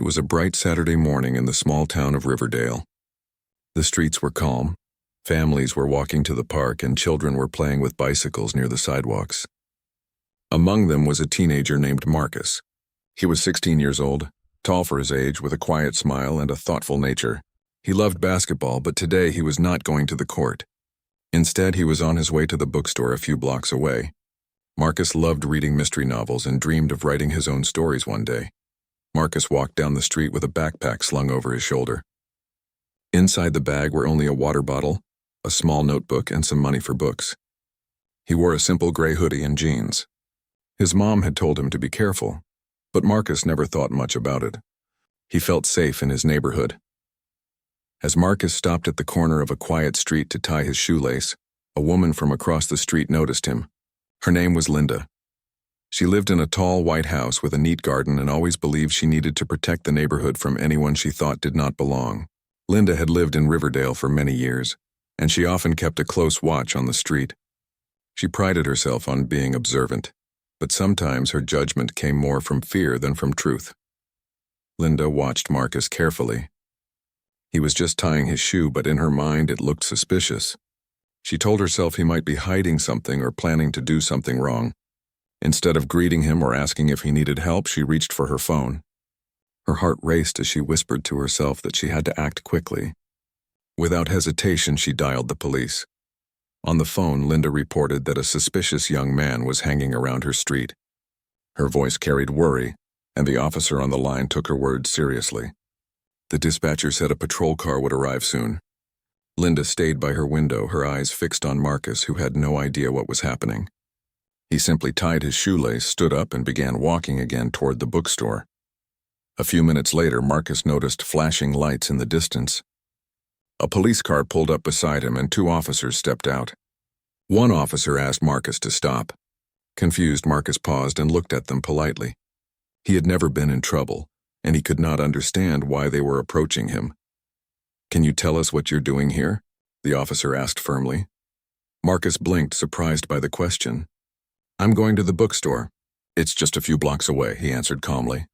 was a bright Saturday morning in the small town of Riverdale. The streets were calm, families were walking to the park, and children were playing with bicycles near the sidewalks. Among them was a teenager named Marcus. He was 16 years old, tall for his age, with a quiet smile and a thoughtful nature. He loved basketball, but today he was not going to the court. Instead, he was on his way to the bookstore a few blocks away. Marcus loved reading mystery novels and dreamed of writing his own stories one day. Marcus walked down the street with a backpack slung over his shoulder. Inside the bag were only a water bottle, a small notebook, and some money for books. He wore a simple gray hoodie and jeans. His mom had told him to be careful, but Marcus never thought much about it. He felt safe in his neighborhood. As Marcus stopped at the corner of a quiet street to tie his shoelace, a woman from across the street noticed him. Her name was Linda. She lived in a tall white house with a neat garden and always believed she needed to protect the neighborhood from anyone she thought did not belong. Linda had lived in Riverdale for many years, and she often kept a close watch on the street. She prided herself on being observant, but sometimes her judgment came more from fear than from truth. Linda watched Marcus carefully. He was just tying his shoe, but in her mind it looked suspicious. She told herself he might be hiding something or planning to do something wrong. Instead of greeting him or asking if he needed help, she reached for her phone. Her heart raced as she whispered to herself that she had to act quickly. Without hesitation, she dialed the police. On the phone, Linda reported that a suspicious young man was hanging around her street. Her voice carried worry, and the officer on the line took her words seriously. The dispatcher said a patrol car would arrive soon. Linda stayed by her window, her eyes fixed on Marcus, who had no idea what was happening. He simply tied his shoelace, stood up, and began walking again toward the bookstore. A few minutes later, Marcus noticed flashing lights in the distance. A police car pulled up beside him, and two officers stepped out. One officer asked Marcus to stop. Confused, Marcus paused and looked at them politely. He had never been in trouble, and he could not understand why they were approaching him. "Can you tell us what you're doing here?" the officer asked firmly. Marcus blinked, surprised by the question. "I'm going to the bookstore. It's just a few blocks away," he answered calmly.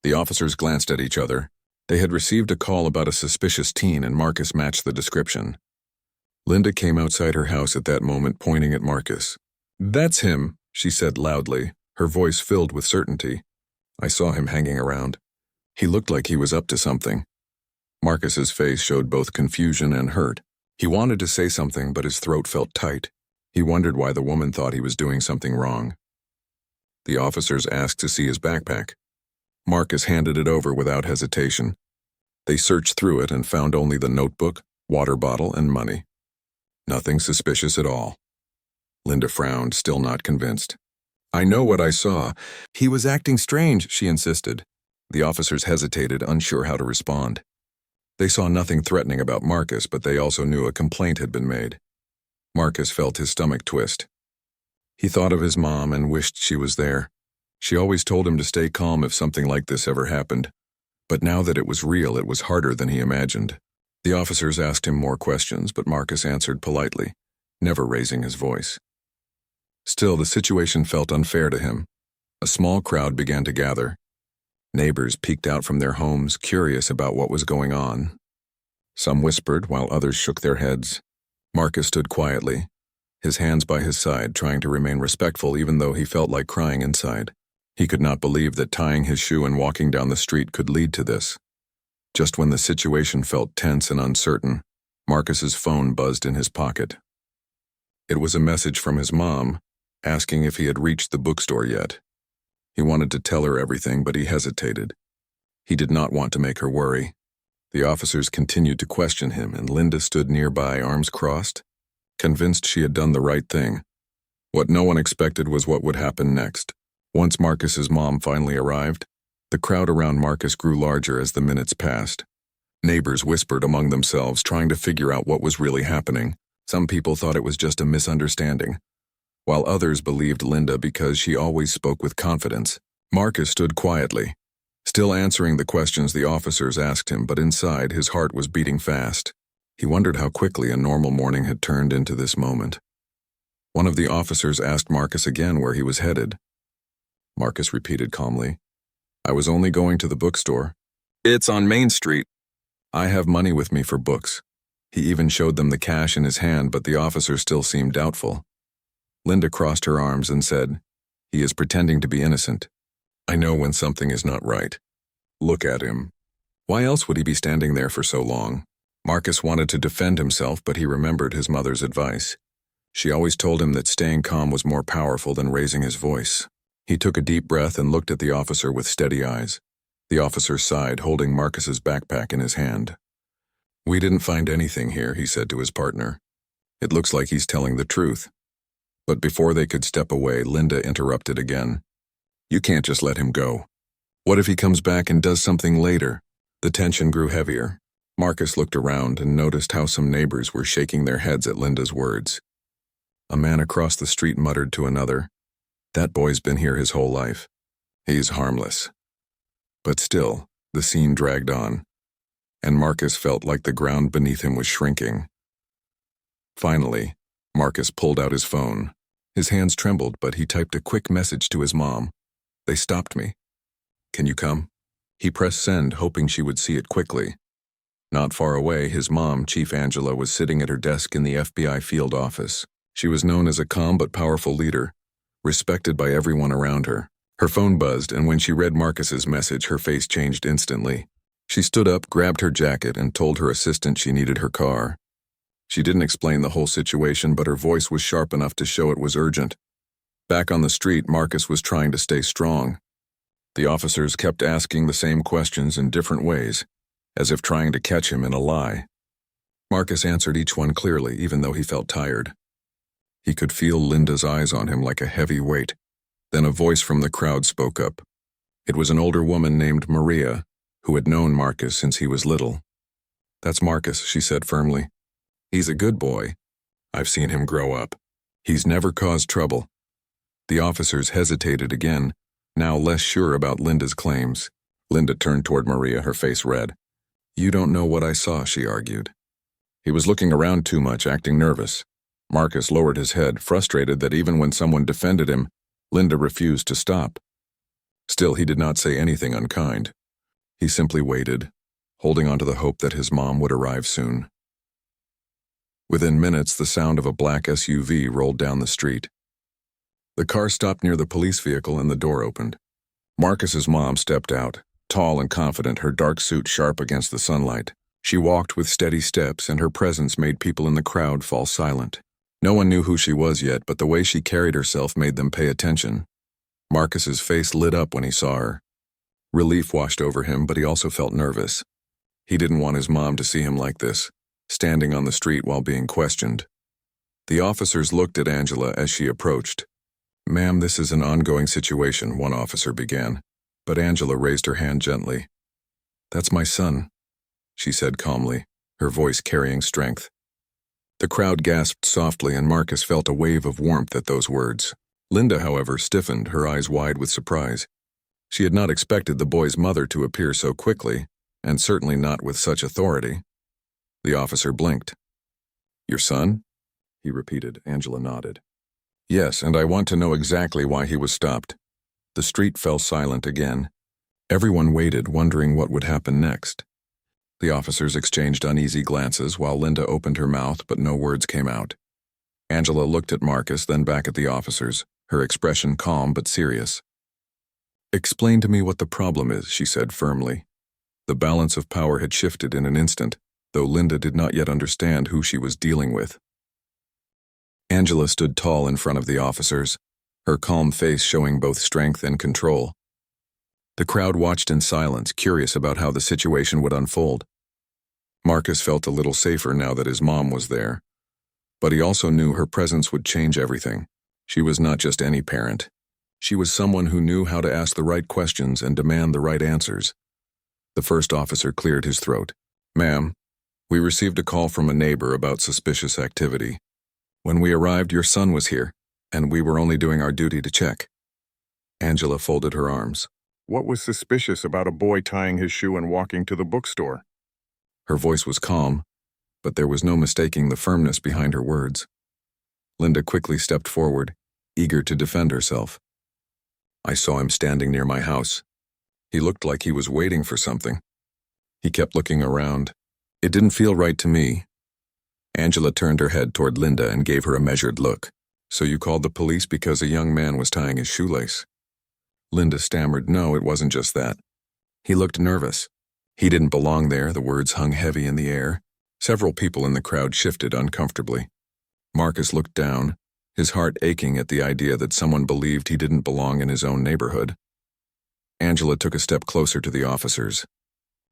The officers glanced at each other. They had received a call about a suspicious teen, and Marcus matched the description. Linda came outside her house at that moment, pointing at Marcus. "That's him," she said loudly, her voice filled with certainty. "I saw him hanging around. He looked like he was up to something." Marcus's face showed both confusion and hurt. He wanted to say something, but his throat felt tight. He wondered why the woman thought he was doing something wrong. The officers asked to see his backpack. Marcus handed it over without hesitation. They searched through it and found only the notebook, water bottle, and money. Nothing suspicious at all. Linda frowned, still not convinced. "I know what I saw. He was acting strange," she insisted. The officers hesitated, unsure how to respond. They saw nothing threatening about Marcus, but they also knew a complaint had been made. Marcus felt his stomach twist. He thought of his mom and wished she was there. She always told him to stay calm if something like this ever happened. But now that it was real, it was harder than he imagined. The officers asked him more questions, but Marcus answered politely, never raising his voice. Still, the situation felt unfair to him. A small crowd began to gather. Neighbors peeked out from their homes, curious about what was going on. Some whispered, while others shook their heads. Marcus stood quietly, his hands by his side, trying to remain respectful even though he felt like crying inside. He could not believe that tying his shoe and walking down the street could lead to this. Just when the situation felt tense and uncertain, Marcus's phone buzzed in his pocket. It was a message from his mom, asking if he had reached the bookstore yet. He wanted to tell her everything, but he hesitated. He did not want to make her worry. The officers continued to question him, and Linda stood nearby, arms crossed, convinced she had done the right thing. What no one expected was what would happen next. Once Marcus's mom finally arrived, the crowd around Marcus grew larger as the minutes passed. Neighbors whispered among themselves, trying to figure out what was really happening. Some people thought it was just a misunderstanding, while others believed Linda because she always spoke with confidence. Marcus stood quietly, still answering the questions the officers asked him, but inside his heart was beating fast. He wondered how quickly a normal morning had turned into this moment. One of the officers asked Marcus again where he was headed. Marcus repeated calmly, "I was only going to the bookstore. It's on Main Street. I have money with me for books. He even showed them the cash in his hand, but the officer still seemed doubtful. Linda crossed her arms and said, "He is pretending to be innocent. I know when something is not right. Look at him. Why else would he be standing there for so long?" Marcus wanted to defend himself, but he remembered his mother's advice. She always told him that staying calm was more powerful than raising his voice. He took a deep breath and looked at the officer with steady eyes. The officer sighed, holding Marcus's backpack in his hand. "We didn't find anything here," he said to his partner. "It looks like he's telling the truth." But before they could step away, Linda interrupted again. "You can't just let him go. What if he comes back and does something later?" The tension grew heavier. Marcus looked around and noticed how some neighbors were shaking their heads at Linda's words. A man across the street muttered to another, "That boy's been here his whole life. He's harmless." But still, the scene dragged on, and Marcus felt like the ground beneath him was shrinking. Finally, Marcus pulled out his phone. His hands trembled, but he typed a quick message to his mom. "They stopped me. Can you come?" He pressed send, hoping she would see it quickly. Not far away, his mom, Chief Angela, was sitting at her desk in the FBI field office. She was known as a calm but powerful leader, respected by everyone around her. Her phone buzzed, and when she read Marcus's message, her face changed instantly. She stood up, grabbed her jacket, and told her assistant she needed her car. She didn't explain the whole situation, but her voice was sharp enough to show it was urgent. Back on the street, Marcus was trying to stay strong. The officers kept asking the same questions in different ways, as if trying to catch him in a lie. Marcus answered each one clearly, even though he felt tired. He could feel Linda's eyes on him like a heavy weight. Then a voice from the crowd spoke up. It was an older woman named Maria, who had known Marcus since he was little. "That's Marcus," she said firmly. "He's a good boy. I've seen him grow up. He's never caused trouble." The officers hesitated again, now less sure about Linda's claims. Linda turned toward Maria, her face red. "You don't know what I saw," she argued. "He was looking around too much, acting nervous." Marcus lowered his head, frustrated that even when someone defended him, Linda refused to stop. Still, he did not say anything unkind. He simply waited, holding on to the hope that his mom would arrive soon. Within minutes, the sound of a black SUV rolled down the street. The car stopped near the police vehicle and the door opened. Marcus's mom stepped out, tall and confident, her dark suit sharp against the sunlight. She walked with steady steps, and her presence made people in the crowd fall silent. No one knew who she was yet, but the way she carried herself made them pay attention. Marcus's face lit up when he saw her. Relief washed over him, but he also felt nervous. He didn't want his mom to see him like this, standing on the street while being questioned. The officers looked at Angela as she approached. "Ma'am, this is an ongoing situation," one officer began, but Angela raised her hand gently. "That's my son," she said calmly, her voice carrying strength. The crowd gasped softly, and Marcus felt a wave of warmth at those words. Linda, however, stiffened, her eyes wide with surprise. She had not expected the boy's mother to appear so quickly, and certainly not with such authority. The officer blinked. "Your son?" he repeated. Angela nodded. "Yes, and I want to know exactly why he was stopped." The street fell silent again. Everyone waited, wondering what would happen next. The officers exchanged uneasy glances while Linda opened her mouth, but no words came out. Angela looked at Marcus, then back at the officers, her expression calm but serious. "Explain to me what the problem is," she said firmly. The balance of power had shifted in an instant, though Linda did not yet understand who she was dealing with. Angela stood tall in front of the officers, her calm face showing both strength and control. The crowd watched in silence, curious about how the situation would unfold. Marcus felt a little safer now that his mom was there, but he also knew her presence would change everything. She was not just any parent. She was someone who knew how to ask the right questions and demand the right answers. The first officer cleared his throat. "Ma'am, we received a call from a neighbor about suspicious activity. When we arrived, your son was here, and we were only doing our duty to check." Angela folded her arms. "What was suspicious about a boy tying his shoe and walking to the bookstore?" Her voice was calm, but there was no mistaking the firmness behind her words. Linda quickly stepped forward, eager to defend herself. "I saw him standing near my house. He looked like he was waiting for something. He kept looking around. It didn't feel right to me. Angela turned her head toward Linda and gave her a measured look. So you called the police because a young man was tying his shoelace? Linda stammered, no, it wasn't just that. He looked nervous. He didn't belong there, the words hung heavy in the air. Several people in the crowd shifted uncomfortably. Marcus looked down, his heart aching at the idea that someone believed he didn't belong in his own neighborhood. Angela took a step closer to the officers.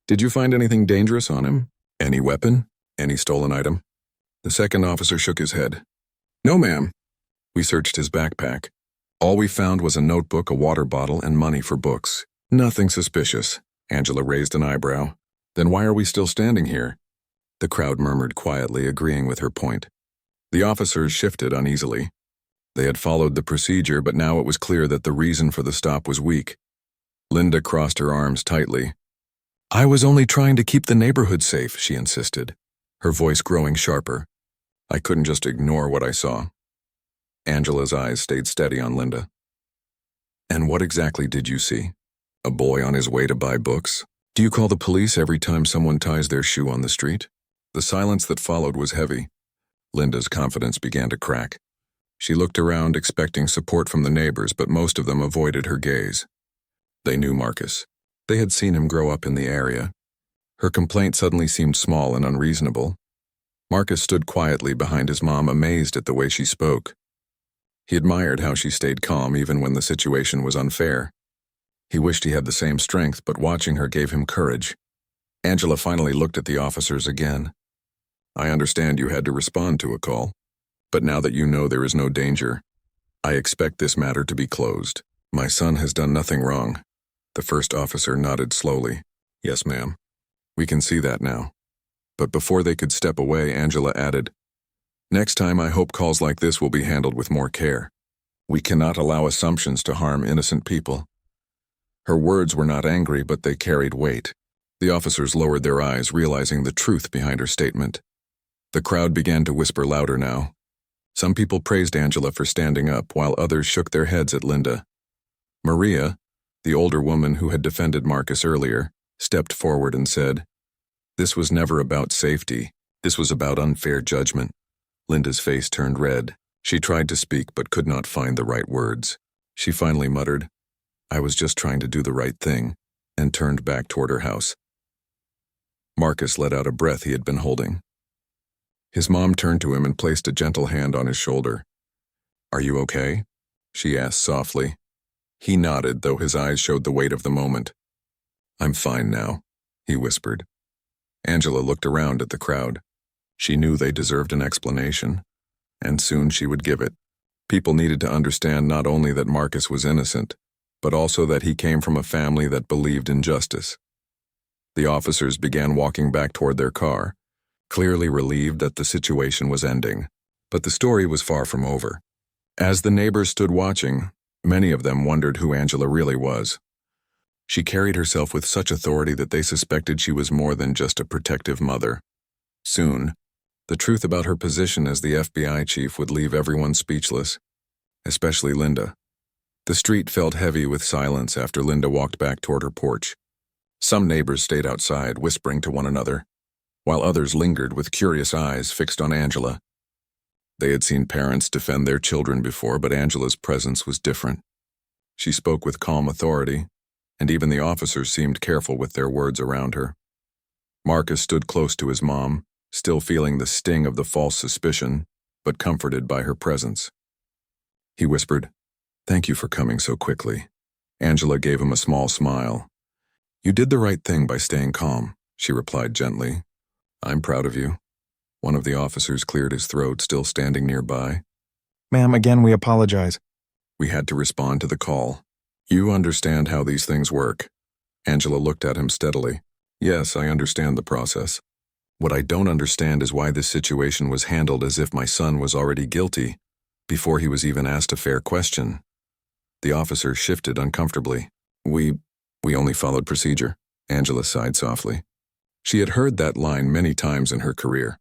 Did you find anything dangerous on him? Any weapon? Any stolen item? The second officer shook his head. No, ma'am. We searched his backpack. All we found was a notebook, a water bottle, and money for books. Nothing suspicious. Angela raised an eyebrow. Then why are we still standing here? The crowd murmured quietly, agreeing with her point. The officers shifted uneasily. They had followed the procedure, but now it was clear that the reason for the stop was weak. Linda crossed her arms tightly. I was only trying to keep the neighborhood safe, she insisted, her voice growing sharper. I couldn't just ignore what I saw. Angela's eyes stayed steady on Linda. And what exactly did you see? A boy on his way to buy books? Do you call the police every time someone ties their shoe on the street? The silence that followed was heavy. Linda's confidence began to crack. She looked around, expecting support from the neighbors, but most of them avoided her gaze. They knew Marcus. They had seen him grow up in the area. Her complaint suddenly seemed small and unreasonable. Marcus stood quietly behind his mom, amazed at the way she spoke. He admired how she stayed calm even when the situation was unfair. He wished he had the same strength, but watching her gave him courage. Angela finally looked at the officers again. I understand you had to respond to a call, but now that you know there is no danger, I expect this matter to be closed. My son has done nothing wrong. The first officer nodded slowly. Yes, ma'am. We can see that now. But before they could step away, Angela added, next time I hope calls like this will be handled with more care. We cannot allow assumptions to harm innocent people. Her words were not angry, but they carried weight. The officers lowered their eyes, realizing the truth behind her statement. The crowd began to whisper louder now. Some people praised Angela for standing up, while others shook their heads at Linda. Maria, the older woman who had defended Marcus earlier, stepped forward and said, this was never about safety. This was about unfair judgment. Linda's face turned red. She tried to speak but could not find the right words. She finally muttered, I was just trying to do the right thing, and turned back toward her house. Marcus let out a breath he had been holding. His mom turned to him and placed a gentle hand on his shoulder. Are you okay? She asked softly. He nodded, though his eyes showed the weight of the moment. I'm fine now, he whispered. Angela looked around at the crowd. She knew they deserved an explanation, and soon she would give it. People needed to understand not only that Marcus was innocent, but also that he came from a family that believed in justice. The officers began walking back toward their car, clearly relieved that the situation was ending. But the story was far from over. As the neighbors stood watching, many of them wondered who Angela really was. She carried herself with such authority that they suspected she was more than just a protective mother. Soon, the truth about her position as the FBI chief would leave everyone speechless, especially Linda. The street felt heavy with silence after Linda walked back toward her porch. Some neighbors stayed outside, whispering to one another, while others lingered with curious eyes fixed on Angela. They had seen parents defend their children before, but Angela's presence was different. She spoke with calm authority, and even the officers seemed careful with their words around her. Marcus stood close to his mom, still feeling the sting of the false suspicion, but comforted by her presence. He whispered, Thank you for coming so quickly. Angela gave him a small smile. You did the right thing by staying calm, she replied gently. I'm proud of you. One of the officers cleared his throat, still standing nearby. Ma'am, again, we apologize. We had to respond to the call. You understand how these things work. Angela looked at him steadily. Yes, I understand the process. What I don't understand is why this situation was handled as if my son was already guilty, before he was even asked a fair question. The officer shifted uncomfortably. We only followed procedure, Angela sighed softly. She had heard that line many times in her career.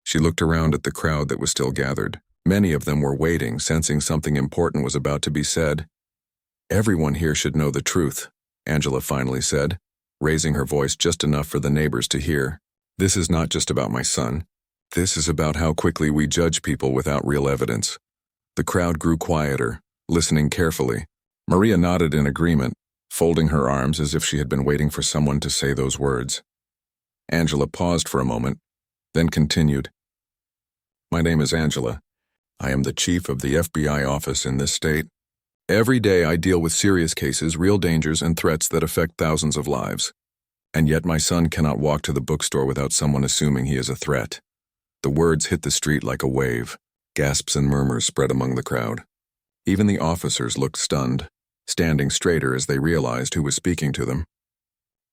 She looked around at the crowd that was still gathered. Many of them were waiting, sensing something important was about to be said. Everyone here should know the truth, Angela finally said. raising her voice just enough for the neighbors to hear. "This is not just about my son. This is about how quickly we judge people without real evidence." The crowd grew quieter, listening carefully. Maria nodded in agreement, folding her arms as if she had been waiting for someone to say those words. Angela paused for a moment, then continued. "My name is Angela. I am the chief of the FBI office in this state. Every day I deal with serious cases, real dangers, and threats that affect thousands of lives. And yet my son cannot walk to the bookstore without someone assuming he is a threat." The words hit the street like a wave. Gasps and murmurs spread among the crowd. Even the officers looked stunned, standing straighter as they realized who was speaking to them.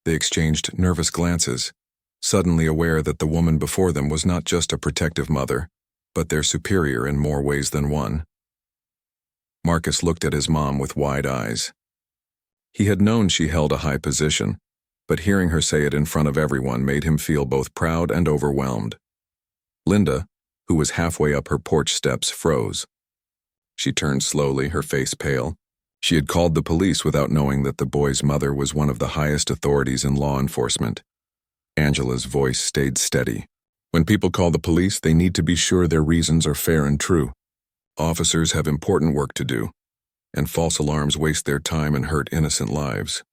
They exchanged nervous glances, suddenly aware that the woman before them was not just a protective mother, but their superior in more ways than one. Marcus looked at his mom with wide eyes. He had known she held a high position, but hearing her say it in front of everyone made him feel both proud and overwhelmed. Linda, who was halfway up her porch steps, froze. She turned slowly, her face pale. She had called the police without knowing that the boy's mother was one of the highest authorities in law enforcement. Angela's voice stayed steady. "When people call the police, they need to be sure their reasons are fair and true. Officers have important work to do, and false alarms waste their time and hurt innocent lives."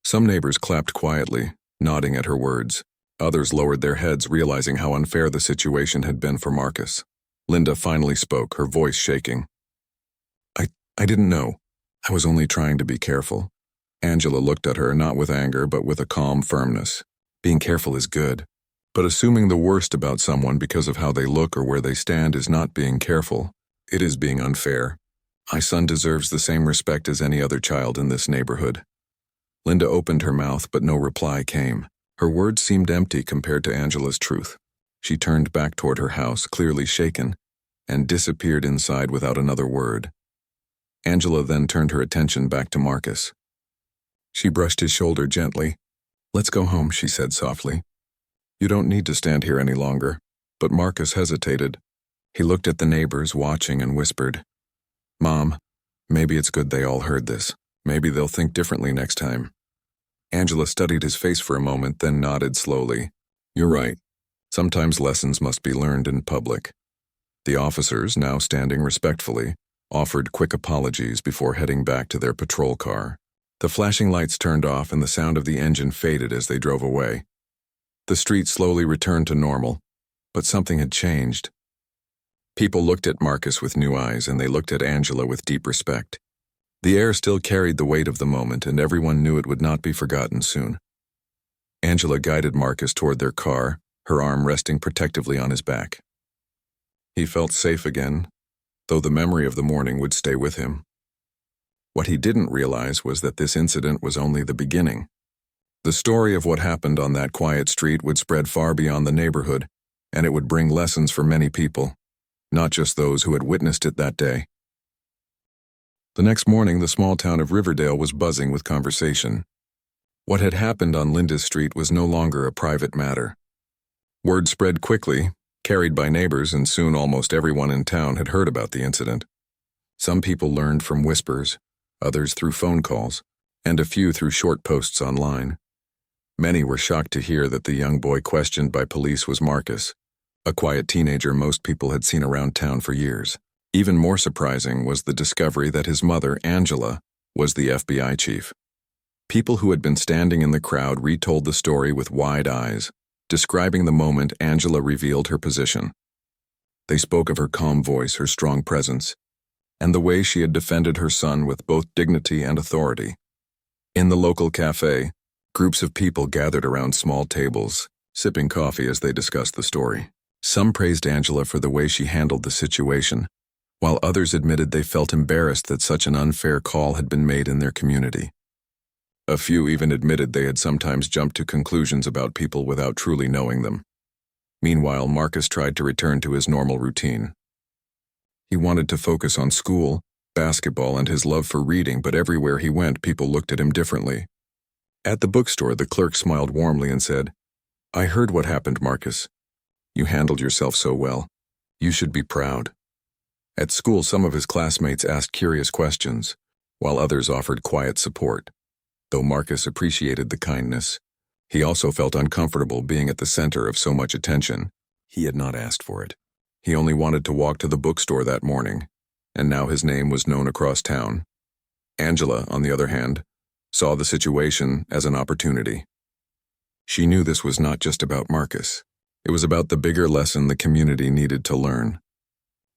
Some neighbors clapped quietly, nodding at her words. Others lowered their heads, realizing how unfair the situation had been for Marcus. Linda finally spoke, her voice shaking. I didn't know. I was only trying to be careful." Angela looked at her, not with anger, but with a calm firmness. "Being careful is good, but assuming the worst about someone because of how they look or where they stand is not being careful. It is being unfair. My son deserves the same respect as any other child in this neighborhood." Linda opened her mouth, but no reply came. Her words seemed empty compared to Angela's truth. She turned back toward her house, clearly shaken, and disappeared inside without another word. Angela then turned her attention back to Marcus. She brushed his shoulder gently. "Let's go home," she said softly. "You don't need to stand here any longer." But Marcus hesitated. He looked at the neighbors, watching, and whispered, "Mom, maybe it's good they all heard this. Maybe they'll think differently next time." Angela studied his face for a moment, then nodded slowly. "You're right. Sometimes lessons must be learned in public." The officers, now standing respectfully, offered quick apologies before heading back to their patrol car. The flashing lights turned off and the sound of the engine faded as they drove away. The street slowly returned to normal, but something had changed. People looked at Marcus with new eyes, and they looked at Angela with deep respect. The air still carried the weight of the moment, and everyone knew it would not be forgotten soon. Angela guided Marcus toward their car, her arm resting protectively on his back. He felt safe again, though the memory of the morning would stay with him. What he didn't realize was that this incident was only the beginning. The story of what happened on that quiet street would spread far beyond the neighborhood, and it would bring lessons for many people, not just those who had witnessed it that day. The next morning, the small town of Riverdale was buzzing with conversation. What had happened on Linda's street was no longer a private matter. Word spread quickly, carried by neighbors, and soon almost everyone in town had heard about the incident. Some people learned from whispers, others through phone calls, and a few through short posts online. Many were shocked to hear that the young boy questioned by police was Marcus, a quiet teenager most people had seen around town for years. Even more surprising was the discovery that his mother, Angela, was the FBI chief. People who had been standing in the crowd retold the story with wide eyes, describing the moment Angela revealed her position. They spoke of her calm voice, her strong presence, and the way she had defended her son with both dignity and authority. In the local cafe, groups of people gathered around small tables, sipping coffee as they discussed the story. Some praised Angela for the way she handled the situation, while others admitted they felt embarrassed that such an unfair call had been made in their community. A few even admitted they had sometimes jumped to conclusions about people without truly knowing them. Meanwhile, Marcus tried to return to his normal routine. He wanted to focus on school, basketball, and his love for reading, but everywhere he went, people looked at him differently. At the bookstore, the clerk smiled warmly and said, "I heard what happened, Marcus. You handled yourself so well. You should be proud." At school, some of his classmates asked curious questions, while others offered quiet support. Though Marcus appreciated the kindness, he also felt uncomfortable being at the center of so much attention. He had not asked for it. He only wanted to walk to the bookstore that morning, and now his name was known across town. Angela, on the other hand, saw the situation as an opportunity. She knew this was not just about Marcus. It was about the bigger lesson the community needed to learn.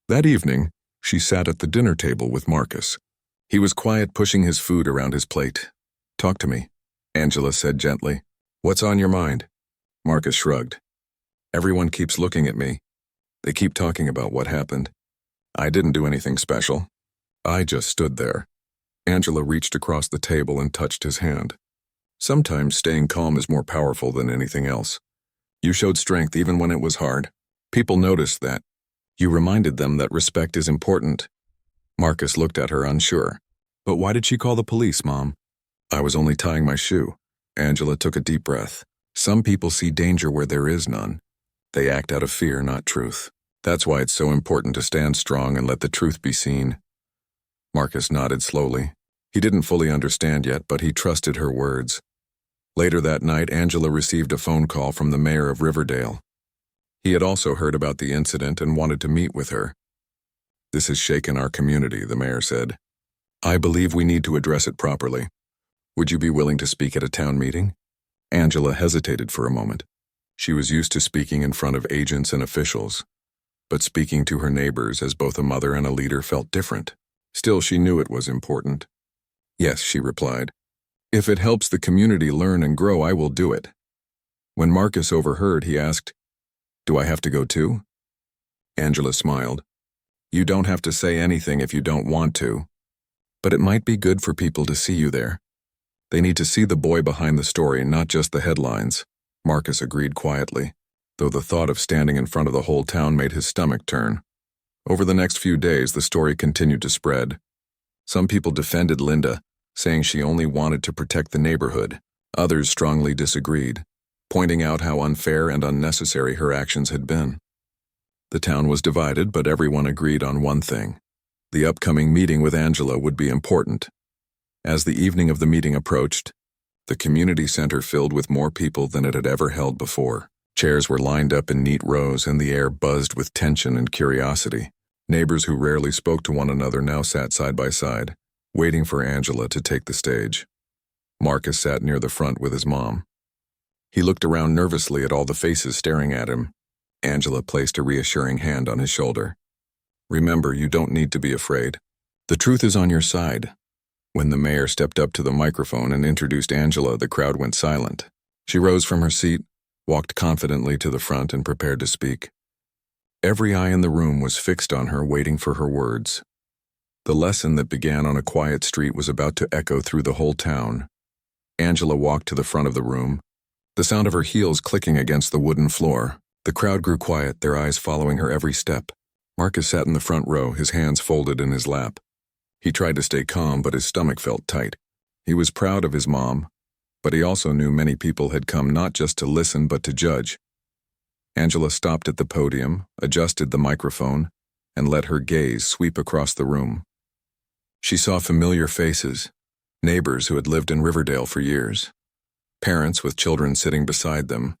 That evening, she sat at the dinner table with Marcus. He was quiet, pushing his food around his plate. "Talk to me," Angela said gently. "What's on your mind?" Marcus shrugged. "Everyone keeps looking at me. They keep talking about what happened. I didn't do anything special. I just stood there." Angela reached across the table and touched his hand. "Sometimes staying calm is more powerful than anything else. You showed strength even when it was hard. People noticed that. You reminded them that respect is important." Marcus looked at her unsure. "But why did she call the police, Mom?" "I was only tying my shoe." Angela took a deep breath. "Some people see danger where there is none. They act out of fear, not truth. That's why it's so important to stand strong and let the truth be seen." Marcus nodded slowly. He didn't fully understand yet, but he trusted her words. Later that night, Angela received a phone call from the mayor of Riverdale. He had also heard about the incident and wanted to meet with her. "This has shaken our community," the mayor said. "I believe we need to address it properly. Would you be willing to speak at a town meeting?" Angela hesitated for a moment. She was used to speaking in front of agents and officials, but speaking to her neighbors as both a mother and a leader felt different. Still, she knew it was important. "Yes," she replied. "If it helps the community learn and grow, I will do it." When Marcus overheard, he asked, "Do I have to go too?" Angela smiled. "You don't have to say anything if you don't want to, but it might be good for people to see you there. They need to see the boy behind the story, not just the headlines." Marcus agreed quietly, though the thought of standing in front of the whole town made his stomach turn. Over the next few days, the story continued to spread. Some people defended Linda, saying she only wanted to protect the neighborhood. Others strongly disagreed, pointing out how unfair and unnecessary her actions had been. The town was divided, but everyone agreed on one thing. The upcoming meeting with Angela would be important. As the evening of the meeting approached, the community center filled with more people than it had ever held before. Chairs were lined up in neat rows, and the air buzzed with tension and curiosity. Neighbors who rarely spoke to one another now sat side by side, waiting for Angela to take the stage. Marcus sat near the front with his mom. He looked around nervously at all the faces staring at him. Angela placed a reassuring hand on his shoulder. "Remember, you don't need to be afraid. The truth is on your side." When the mayor stepped up to the microphone and introduced Angela, the crowd went silent. She rose from her seat, walked confidently to the front, and prepared to speak. Every eye in the room was fixed on her, waiting for her words. The lesson that began on a quiet street was about to echo through the whole town. Angela walked to the front of the room, the sound of her heels clicking against the wooden floor. The crowd grew quiet, their eyes following her every step. Marcus sat in the front row, his hands folded in his lap. He tried to stay calm, but his stomach felt tight. He was proud of his mom, but he also knew many people had come not just to listen but to judge. Angela stopped at the podium, adjusted the microphone, and let her gaze sweep across the room. She saw familiar faces, neighbors who had lived in Riverdale for years, parents with children sitting beside them,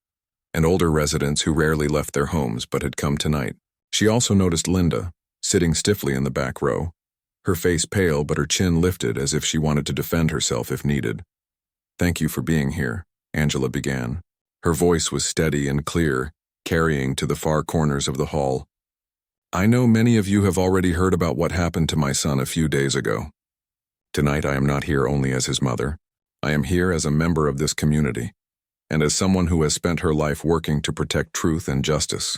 and older residents who rarely left their homes but had come tonight. She also noticed Linda, sitting stiffly in the back row, her face pale but her chin lifted as if she wanted to defend herself if needed. "Thank you for being here," Angela began. Her voice was steady and clear, carrying to the far corners of the hall. "I know many of you have already heard about what happened to my son a few days ago. Tonight I am not here only as his mother. I am here as a member of this community, and as someone who has spent her life working to protect truth and justice."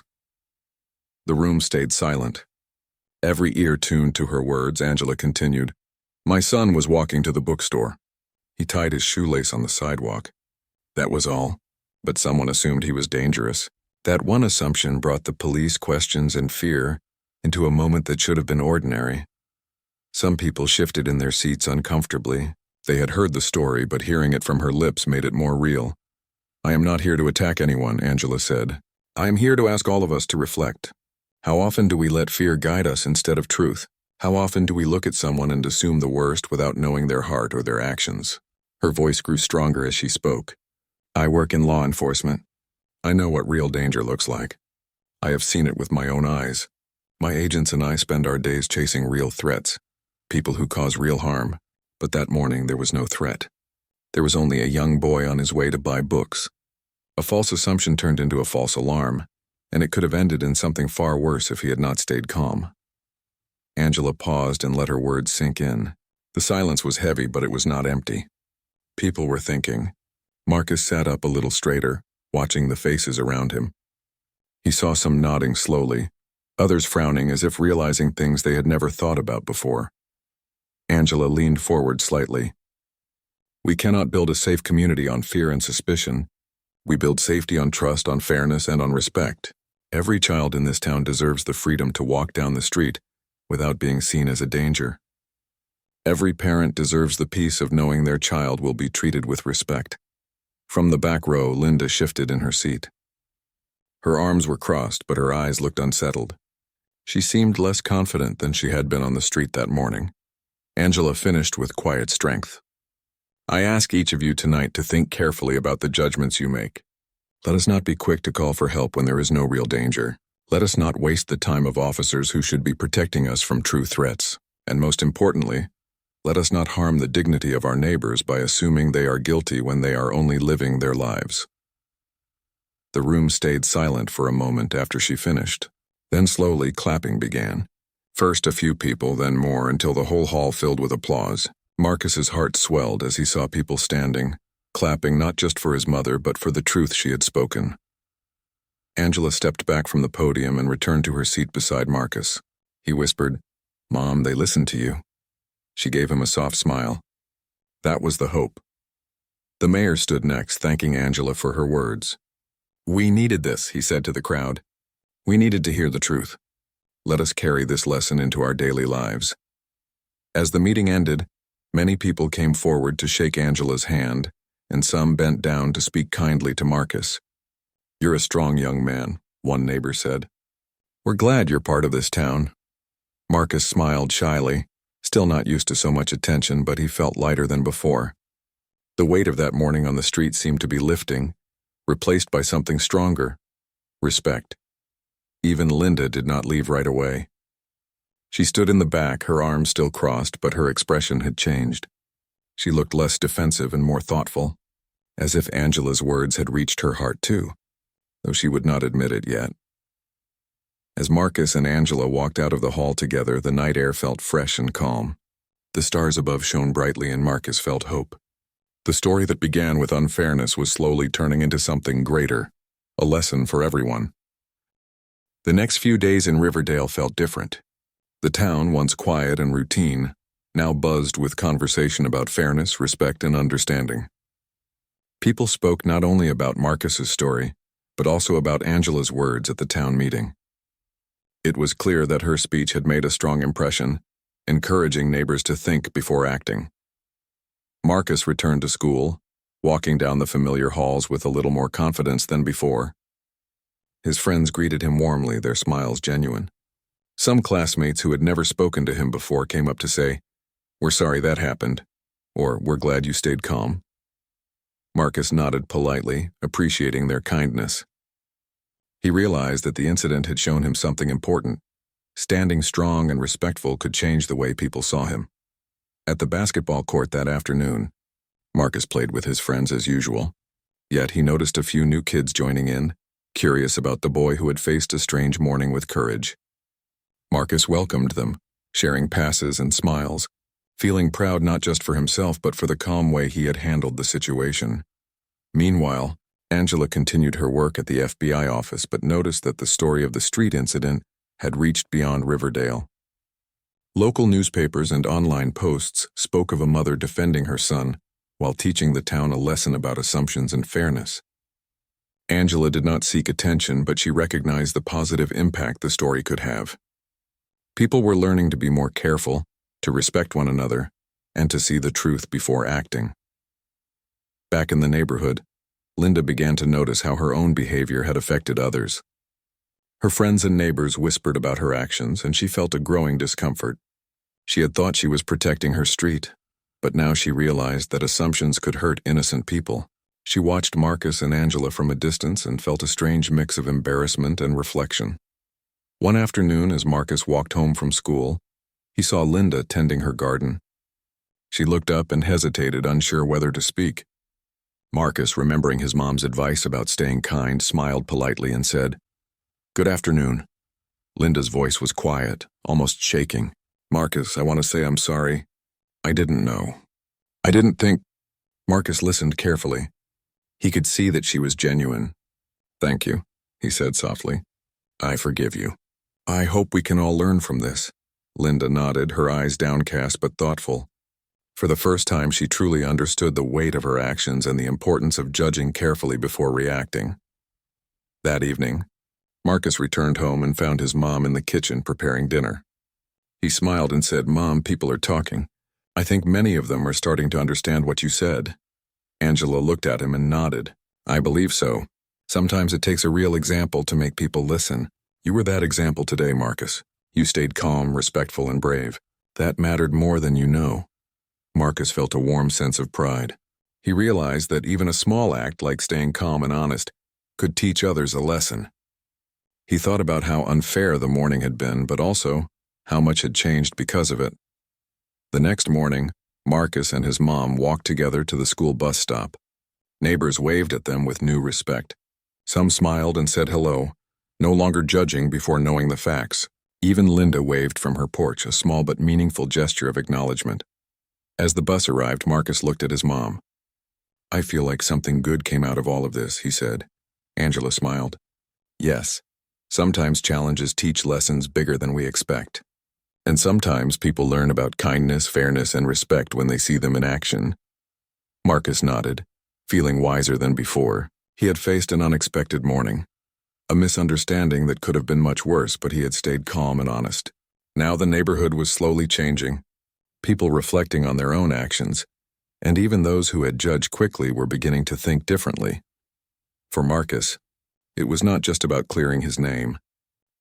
The room stayed silent. Every ear tuned to her words, Angela continued. "My son was walking to the bookstore. He tied his shoelace on the sidewalk. That was all, but someone assumed he was dangerous. That one assumption brought the police, questions, and fear into a moment that should have been ordinary. Some people shifted in their seats uncomfortably. They had heard the story, but hearing it from her lips made it more real. "I am not here to attack anyone," Angela said. "I am here to ask all of us to reflect. How often do we let fear guide us instead of truth? How often do we look at someone and assume the worst without knowing their heart or their actions?" Her voice grew stronger as she spoke. I work in law enforcement. I know what real danger looks like. I have seen it with my own eyes. My agents and I spend our days chasing real threats, people who cause real harm. But that morning there was no threat. There was only a young boy on his way to buy books. A false assumption turned into a false alarm, and it could have ended in something far worse if he had not stayed calm. Angela paused and let her words sink in. The silence was heavy, but it was not empty. People were thinking. Marcus sat up a little straighter, watching the faces around him. He saw some nodding slowly, others frowning as if realizing things they had never thought about before. Angela leaned forward slightly. We cannot build a safe community on fear and suspicion. We build safety on trust, on fairness, and on respect. Every child in this town deserves the freedom to walk down the street without being seen as a danger. Every parent deserves the peace of knowing their child will be treated with respect. From the back row, Linda shifted in her seat. Her arms were crossed, but her eyes looked unsettled. She seemed less confident than she had been on the street that morning. Angela finished with quiet strength. I ask each of you tonight to think carefully about the judgments you make. Let us not be quick to call for help when there is no real danger. Let us not waste the time of officers who should be protecting us from true threats. And most importantly, let us not harm the dignity of our neighbors by assuming they are guilty when they are only living their lives. The room stayed silent for a moment after she finished. Then slowly clapping began. First a few people, then more, until the whole hall filled with applause. Marcus's heart swelled as he saw people standing, clapping not just for his mother but for the truth she had spoken. Angela stepped back from the podium and returned to her seat beside Marcus. He whispered, "Mom, they listened to you." She gave him a soft smile. That was the hope. The mayor stood next, thanking Angela for her words. "We needed this," he said to the crowd. "We needed to hear the truth. Let us carry this lesson into our daily lives." As the meeting ended, many people came forward to shake Angela's hand, and some bent down to speak kindly to Marcus. "You're a strong young man," one neighbor said. "We're glad you're part of this town." Marcus smiled shyly, still not used to so much attention, but he felt lighter than before. The weight of that morning on the street seemed to be lifting, replaced by something stronger: respect. Even Linda did not leave right away. She stood in the back, her arms still crossed, but her expression had changed. She looked less defensive and more thoughtful, as if Angela's words had reached her heart too, though she would not admit it yet. As Marcus and Angela walked out of the hall together, the night air felt fresh and calm. The stars above shone brightly and Marcus felt hope. The story that began with unfairness was slowly turning into something greater, a lesson for everyone. The next few days in Riverdale felt different. The town, once quiet and routine, now buzzed with conversation about fairness, respect, and understanding. People spoke not only about Marcus's story, but also about Angela's words at the town meeting. It was clear that her speech had made a strong impression, encouraging neighbors to think before acting. Marcus returned to school, walking down the familiar halls with a little more confidence than before. His friends greeted him warmly, their smiles genuine. Some classmates who had never spoken to him before came up to say, "We're sorry that happened," or "We're glad you stayed calm." Marcus nodded politely, appreciating their kindness. He realized that the incident had shown him something important. Standing strong and respectful could change the way people saw him. At the basketball court that afternoon, Marcus played with his friends as usual, yet he noticed a few new kids joining in, curious about the boy who had faced a strange morning with courage. Marcus welcomed them, sharing passes and smiles, feeling proud not just for himself but for the calm way he had handled the situation. Meanwhile, Angela continued her work at the FBI office but noticed that the story of the street incident had reached beyond Riverdale. Local newspapers and online posts spoke of a mother defending her son while teaching the town a lesson about assumptions and fairness. Angela did not seek attention, but she recognized the positive impact the story could have. People were learning to be more careful, to respect one another, and to see the truth before acting. Back in the neighborhood, Linda began to notice how her own behavior had affected others. Her friends and neighbors whispered about her actions, and she felt a growing discomfort. She had thought she was protecting her street, But now she realized that assumptions could hurt innocent people. She watched Marcus and Angela from a distance and felt a strange mix of embarrassment and reflection. One afternoon, as Marcus walked home from school, he saw Linda tending her garden. She looked up and hesitated, unsure whether to speak. Marcus, remembering his mom's advice about staying kind, smiled politely and said, "Good afternoon." Linda's voice was quiet, almost shaking. "Marcus, I want to say I'm sorry. I didn't know. I didn't think—" Marcus listened carefully. He could see that she was genuine. "Thank you," he said softly. "I forgive you. I hope we can all learn from this." Linda nodded, her eyes downcast but thoughtful. For the first time, she truly understood the weight of her actions and the importance of judging carefully before reacting. That evening, Marcus returned home and found his mom in the kitchen preparing dinner. He smiled and said, "Mom, people are talking. I think many of them are starting to understand what you said." Angela looked at him and nodded. "I believe so. Sometimes it takes a real example to make people listen. You were that example today, Marcus. You stayed calm, respectful, and brave. That mattered more than you know." Marcus felt a warm sense of pride. He realized that even a small act like staying calm and honest could teach others a lesson. He thought about how unfair the morning had been, but also how much had changed because of it. The next morning, Marcus and his mom walked together to the school bus stop. Neighbors waved at them with new respect. Some smiled and said hello, no longer judging before knowing the facts. Even Linda waved from her porch, a small but meaningful gesture of acknowledgement. As the bus arrived, Marcus looked at his mom. "I feel like something good came out of all of this," he said. Angela smiled. "Yes, sometimes challenges teach lessons bigger than we expect. And sometimes people learn about kindness, fairness, and respect when they see them in action." Marcus nodded, feeling wiser than before. He had faced an unexpected morning. A misunderstanding that could have been much worse, but he had stayed calm and honest. Now the neighborhood was slowly changing. People reflecting on their own actions, and even those who had judged quickly were beginning to think differently. For Marcus, it was not just about clearing his name.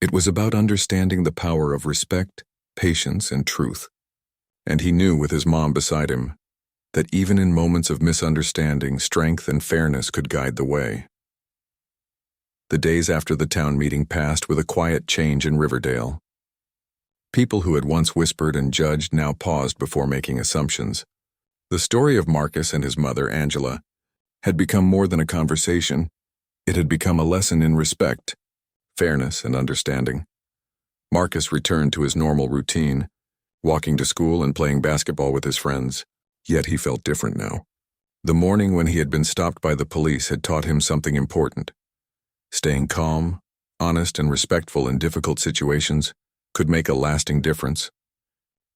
It was about understanding the power of respect, patience, and truth. And he knew, with his mom beside him, that even in moments of misunderstanding, strength and fairness could guide the way. The days after the town meeting passed with a quiet change in Riverdale. People who had once whispered and judged now paused before making assumptions. The story of Marcus and his mother, Angela, had become more than a conversation. It had become a lesson in respect, fairness, and understanding. Marcus returned to his normal routine, walking to school and playing basketball with his friends. Yet he felt different now. The morning when he had been stopped by the police had taught him something important. Staying calm, honest, and respectful in difficult situations could make a lasting difference.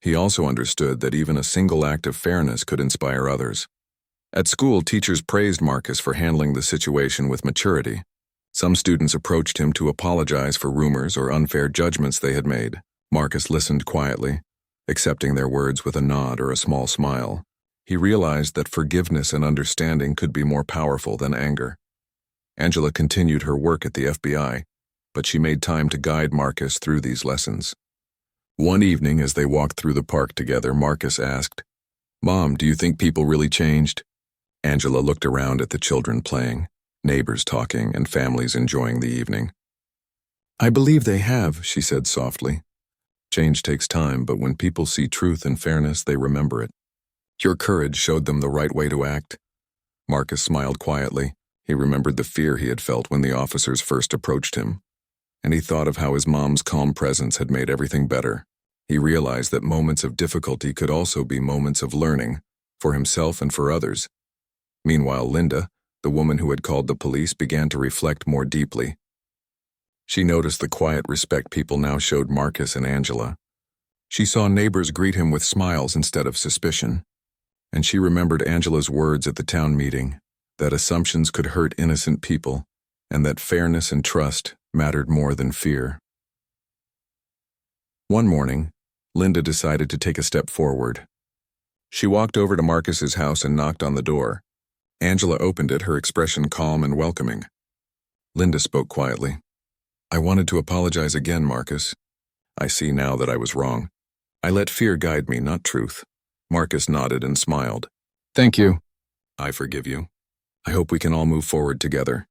He also understood that even a single act of fairness could inspire others. At school, teachers praised Marcus for handling the situation with maturity. Some students approached him to apologize for rumors or unfair judgments they had made. Marcus listened quietly, accepting their words with a nod or a small smile. He realized that forgiveness and understanding could be more powerful than anger. Angela continued her work at the FBI, but she made time to guide Marcus through these lessons. One evening, as they walked through the park together, Marcus asked, "Mom, do you think people really changed?" Angela looked around at the children playing, neighbors talking, and families enjoying the evening. "I believe they have," she said softly. "Change takes time, but when people see truth and fairness, they remember it. Your courage showed them the right way to act." Marcus smiled quietly. He remembered the fear he had felt when the officers first approached him, and he thought of how his mom's calm presence had made everything better. He realized that moments of difficulty could also be moments of learning, for himself and for others. Meanwhile, Linda, the woman who had called the police, began to reflect more deeply. She noticed the quiet respect people now showed Marcus and Angela. She saw neighbors greet him with smiles instead of suspicion. And she remembered Angela's words at the town meeting, that assumptions could hurt innocent people, and that fairness and trust mattered more than fear. One morning, Linda decided to take a step forward. She walked over to Marcus's house and knocked on the door. Angela opened it, her expression calm and welcoming. Linda spoke quietly. "I wanted to apologize again, Marcus. I see now that I was wrong. I let fear guide me, not truth. Marcus nodded and smiled. Thank you. I forgive you. I hope we can all move forward together.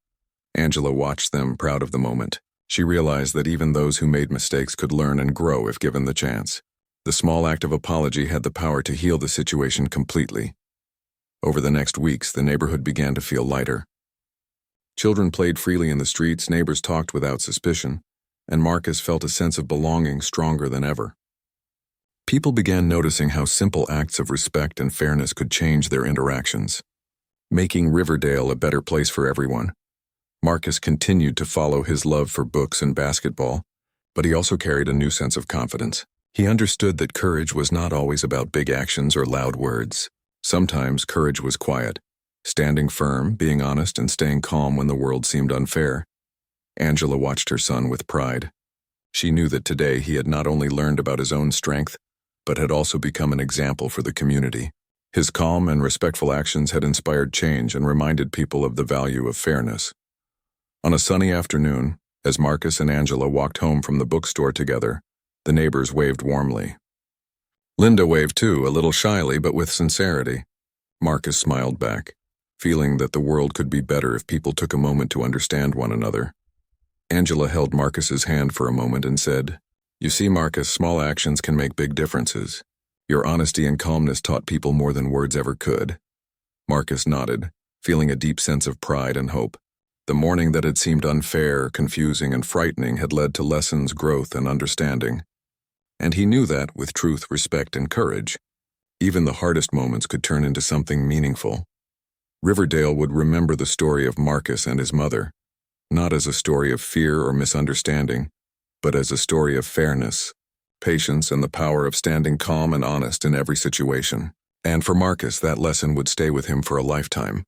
Angela watched them, proud of the moment. She realized that even those who made mistakes could learn and grow if given the chance. The small act of apology had the power to heal the situation completely. Over the next weeks, the neighborhood began to feel lighter. Children played freely in the streets, neighbors talked without suspicion, and Marcus felt a sense of belonging stronger than ever. People began noticing how simple acts of respect and fairness could change their interactions, making Riverdale a better place for everyone. Marcus continued to follow his love for books and basketball, but he also carried a new sense of confidence. He understood that courage was not always about big actions or loud words. Sometimes courage was quiet, standing firm, being honest, and staying calm when the world seemed unfair. Angela watched her son with pride. She knew that today he had not only learned about his own strength, but had also become an example for the community. His calm and respectful actions had inspired change and reminded people of the value of fairness. On a sunny afternoon, as Marcus and Angela walked home from the bookstore together, the neighbors waved warmly. Linda waved too, a little shyly but with sincerity. Marcus smiled back, feeling that the world could be better if people took a moment to understand one another. Angela held Marcus's hand for a moment and said, "You see, Marcus, small actions can make big differences. Your honesty and calmness taught people more than words ever could." Marcus nodded, feeling a deep sense of pride and hope. The morning that had seemed unfair, confusing, and frightening had led to lessons, growth, and understanding. And he knew that, with truth, respect, and courage, even the hardest moments could turn into something meaningful. Riverdale would remember the story of Marcus and his mother, not as a story of fear or misunderstanding, but as a story of fairness, patience, and the power of standing calm and honest in every situation. And for Marcus, that lesson would stay with him for a lifetime.